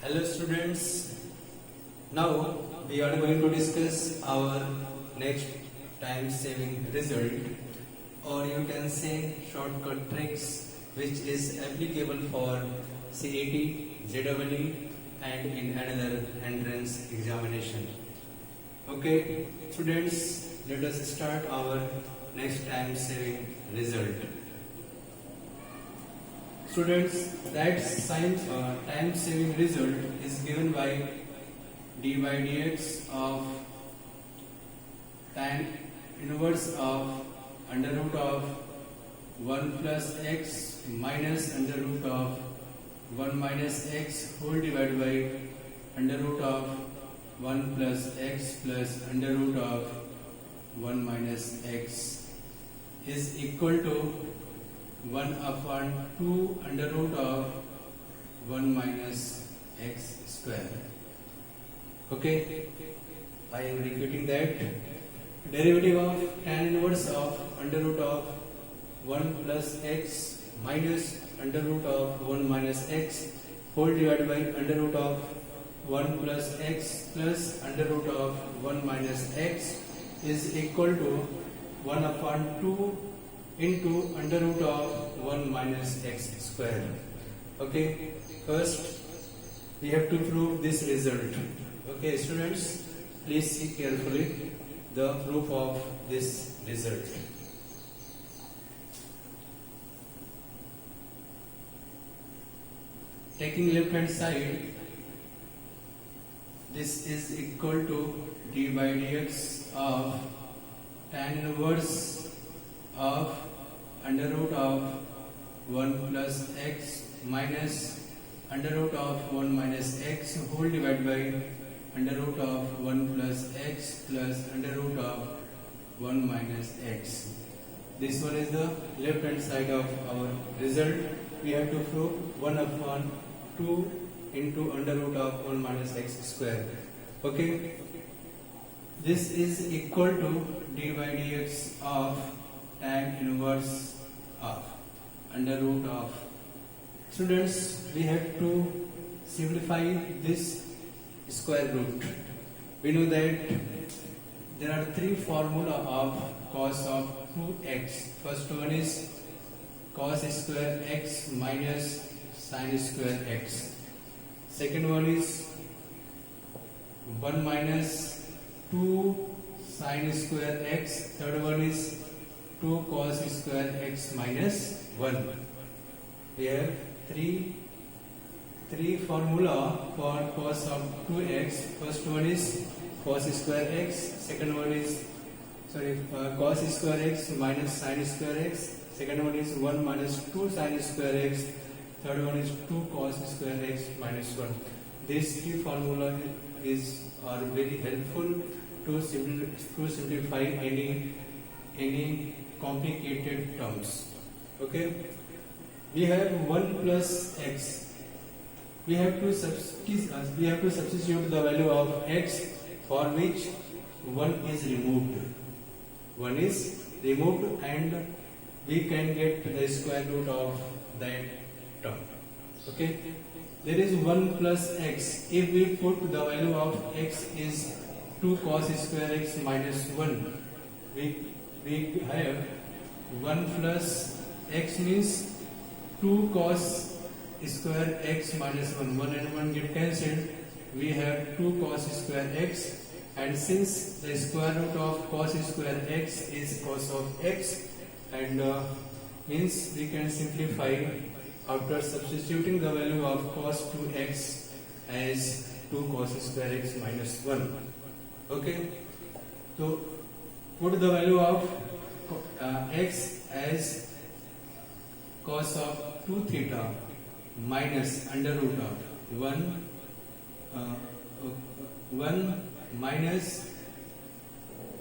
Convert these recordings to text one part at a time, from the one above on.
Hello students, now we are going to discuss our next time saving result, or you can say shortcut tricks, which is applicable for CAT, JEE and in another entrance examination. Okay students, let us start our next time saving result. Students, that time saving result is given by d by dx of tan inverse of under root of 1 plus x minus under root of 1 minus x whole divided by under root of 1 plus x plus under root of 1 minus x is equal to 1 upon 2 under root of 1 minus x square. Okay, I am repeating that. Derivative of tan inverse of under root of 1 plus x minus under root of 1 minus x whole divided by under root of 1 plus x plus under root of 1 minus x is equal to 1 upon 2 into under root of 1 minus x square. Okay, first we have to prove this result. Okay students, please see carefully the proof of this result. Taking left hand side, this is equal to d by dx of tan inverse of under root of 1 plus x minus under root of 1 minus x whole divided by under root of 1 plus x plus under root of 1 minus x. This one is the left hand side of our result. We have to prove 1 upon 2 into under root of 1 minus x square. Okay, this is equal to d by dx of tan inverse of under root of. Students, we have to simplify this square root. We know that there are three formula of cos of 2x. First one is cos square x minus sin square x. Second one is 1 minus 2 sin square x. Third one is 2 cos square x minus 1. We have three formula for cos of 2x. First one is cos square x. Second one is cos square x minus sin square x. Second one is 1 minus 2 sin square x. Third one is 2 cos square x minus 1. These three formula are very helpful to simplify any complicated terms. Okay, we have 1 plus x. We have to substitute the value of x for which 1 is removed. 1 is removed and we can get the square root of that term. Okay, there is 1 plus x. If we put the value of x is 2 cos square x minus 1, we have 1 plus x means 2 cos square x minus 1. 1 and 1 get cancelled. We have 2 cos square x, and since the square root of cos square x is cos of x, and means we can simplify after substituting the value of cos 2x as 2 cos square x minus 1. Okay, so put the value of x as cos of 2 theta minus under root of 1 minus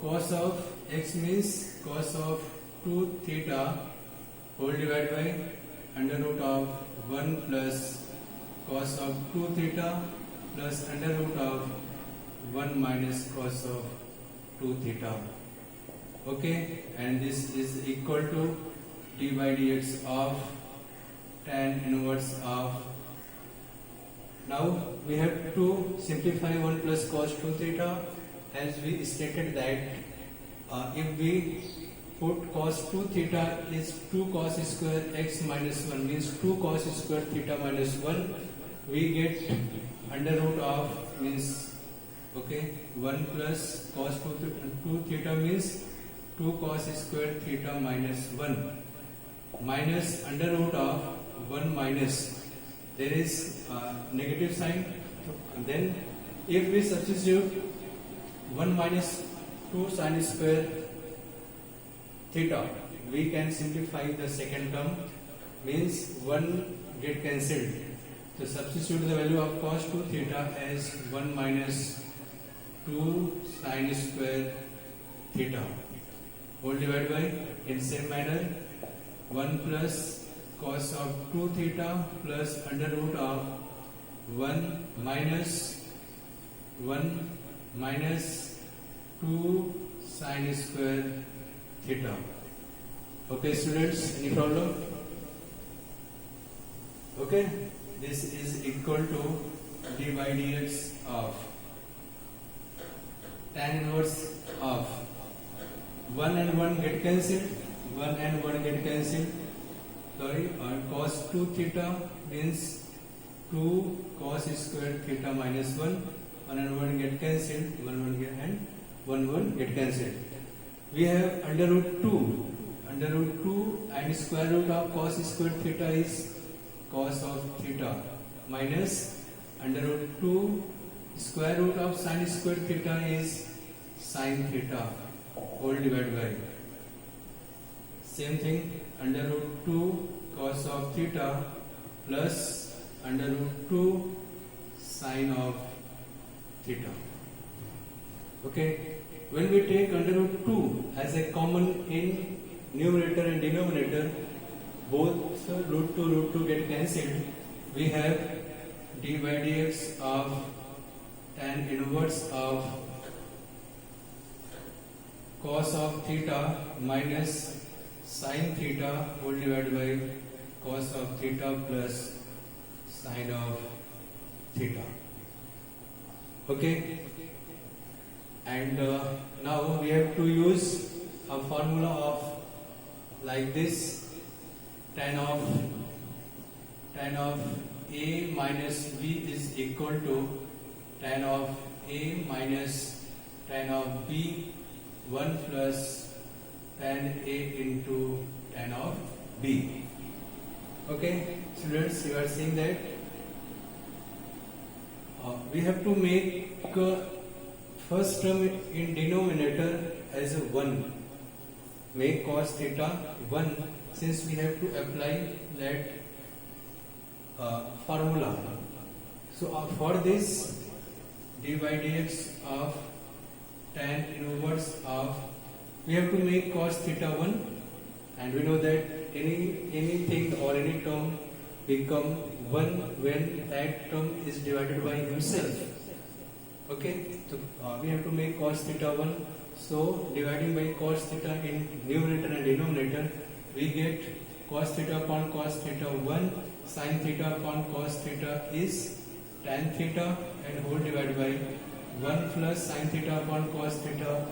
cos of x means cos of 2 theta whole divided by under root of 1 plus cos of 2 theta plus under root of 1 minus cos of 2 theta. Okay, and this is equal to d by dx of tan inverse of Now we have to simplify 1 plus cos 2 theta, as we stated that if we put cos 2 theta is 2 cos square x minus 1, means 2 cos square theta minus 1, we get under root of, means okay, 1 plus cos 2 theta means 2 cos square theta minus 1 minus under root of 1 minus, there is negative sign, then if we substitute 1 minus 2 sin square theta, we can simplify the second term, means 1 get cancelled. So substitute the value of cos 2 theta as 1 minus 2 sin square theta, whole divided by, in same manner, 1 plus cos of 2 theta plus under root of 1 minus 2 sin square theta. Okay students, any problem? Okay, this is equal to d by dx of tan inverse of 1 and 1 get cancelled, 1 and 1 get cancelled, sorry, cos 2 theta means 2 cos square theta minus 1, 1 and 1 get cancelled, 1 get and 1 get cancelled. We have under root 2 and square root of cos square theta is cos of theta minus under root 2 square root of sin square theta is sin theta, whole divided by, same thing, under root 2 cos of theta plus under root 2 sin of theta. Okay, when we take under root 2 as a common in numerator and denominator, both root 2 get cancelled, we have d by dx of tan inverse of cos of theta minus sin theta, whole divided by cos of theta plus sin of theta. Okay, and now we have to use a formula of like this, tan of a minus b is equal to tan of a minus tan of b 1 plus tan a into tan of b. Okay students, you are seeing that we have to make first term in denominator as a 1, make cos theta 1, since we have to apply that formula. So for this, d by dx of tan inverse of, we have to make cos theta 1, and we know that anything or any term become 1 when that term is divided by himself. Okay, so we have to make cos theta 1, so dividing by cos theta in numerator and denominator, we get cos theta upon cos theta 1, sin theta upon cos theta is tan theta, and whole divided by 1 plus sin theta upon cos theta,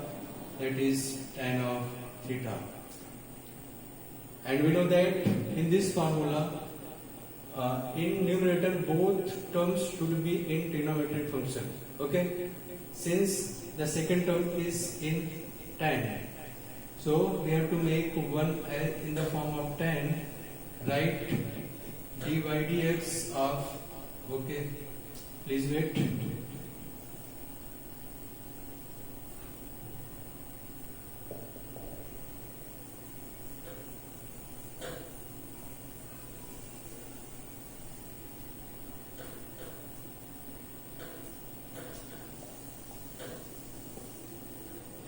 that is tan of theta. And we know that in this formula, in numerator both terms should be in trigonometric function. Okay, since the second term is in tan, so we have to make 1 in the form of tan, write d by dx of, okay, please wait,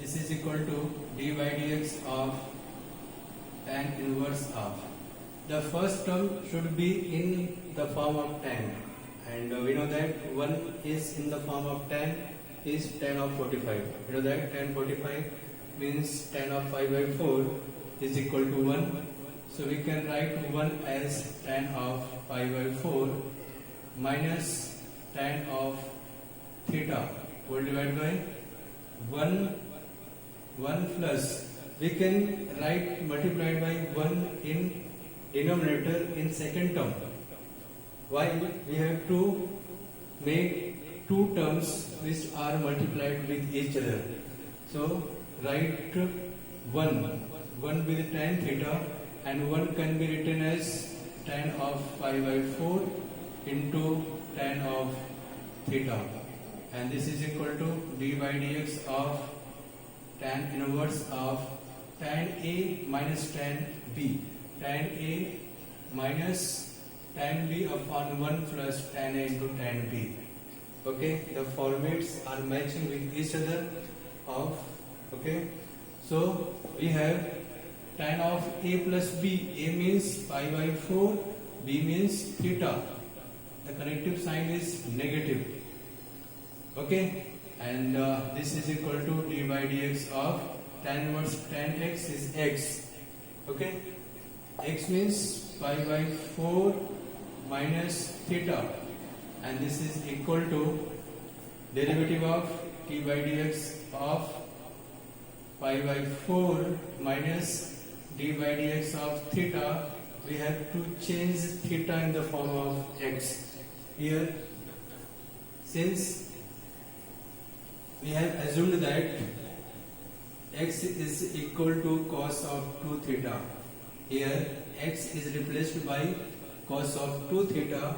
this is equal to d by dx of tan inverse of, the first term should be in the form of tan, and we know that 1 is in the form of tan is tan of 45. You know that tan 45 means tan of 5 by 4 is equal to 1, so we can write 1 as tan of 5 by 4 minus tan of theta whole divided by 1 plus, we can write multiplied by 1 in denominator in second term. Why? We have to make two terms which are multiplied with each other. So write 1 with tan theta, and 1 can be written as tan of pi by 4 into tan of theta, and this is equal to d by dx of tan inverse of tan A minus tan B, tan A minus tan B upon 1 plus tan A into tan B. Okay, the formats are matching with each other of, okay, so we have tan of A plus B. A means pi by 4, B means theta. The connective sign is negative. Okay, and this is equal to d by dx of tan inverse tan x is x. Okay, x means pi by 4 minus theta, and this is equal to derivative of t by dx of pi by 4 minus d by dx of theta. We have to change theta in the form of x. Here, since we have assumed that x is equal to cos of 2 theta, here x is replaced by cos of 2 theta,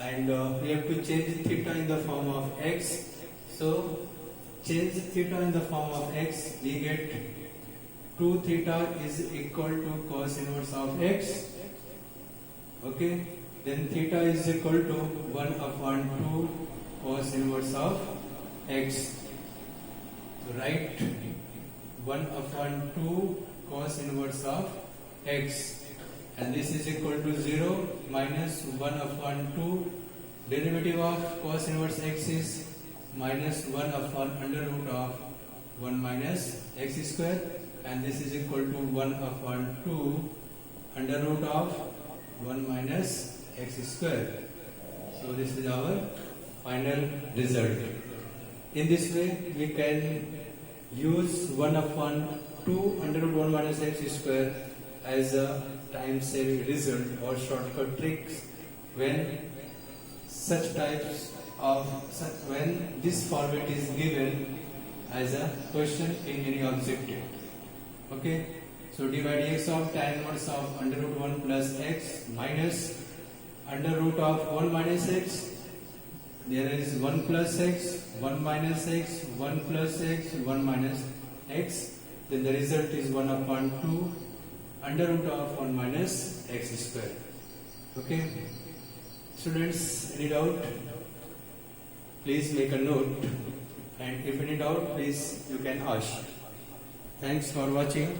and we have to change theta in the form of x. So change theta in the form of x, we get 2 theta is equal to cos inverse of x. Okay, then theta is equal to 1 upon 2 cos inverse of x. So write 1 upon 2 cos inverse of x, and this is equal to 0 minus 1 upon 2. Derivative of cos inverse x is minus 1 upon under root of 1 minus x square, and this is equal to 1 upon 2 under root of 1 minus x square. So this is our final result. In this way, we can use 1 upon 2 under root 1 minus x square as a time saving result or shortcut tricks when when this format is given as a question in any objective. Okay, so d by dx of tan inverse of under root 1 plus x minus under root of 1 minus x. There is 1 plus x, 1 minus x, 1 plus x, 1 minus x. Then the result is 1 upon 2 under root of 1 minus x square. Okay, students, any doubt? Please make a note, and if any doubt, please you can ask. Thanks for watching.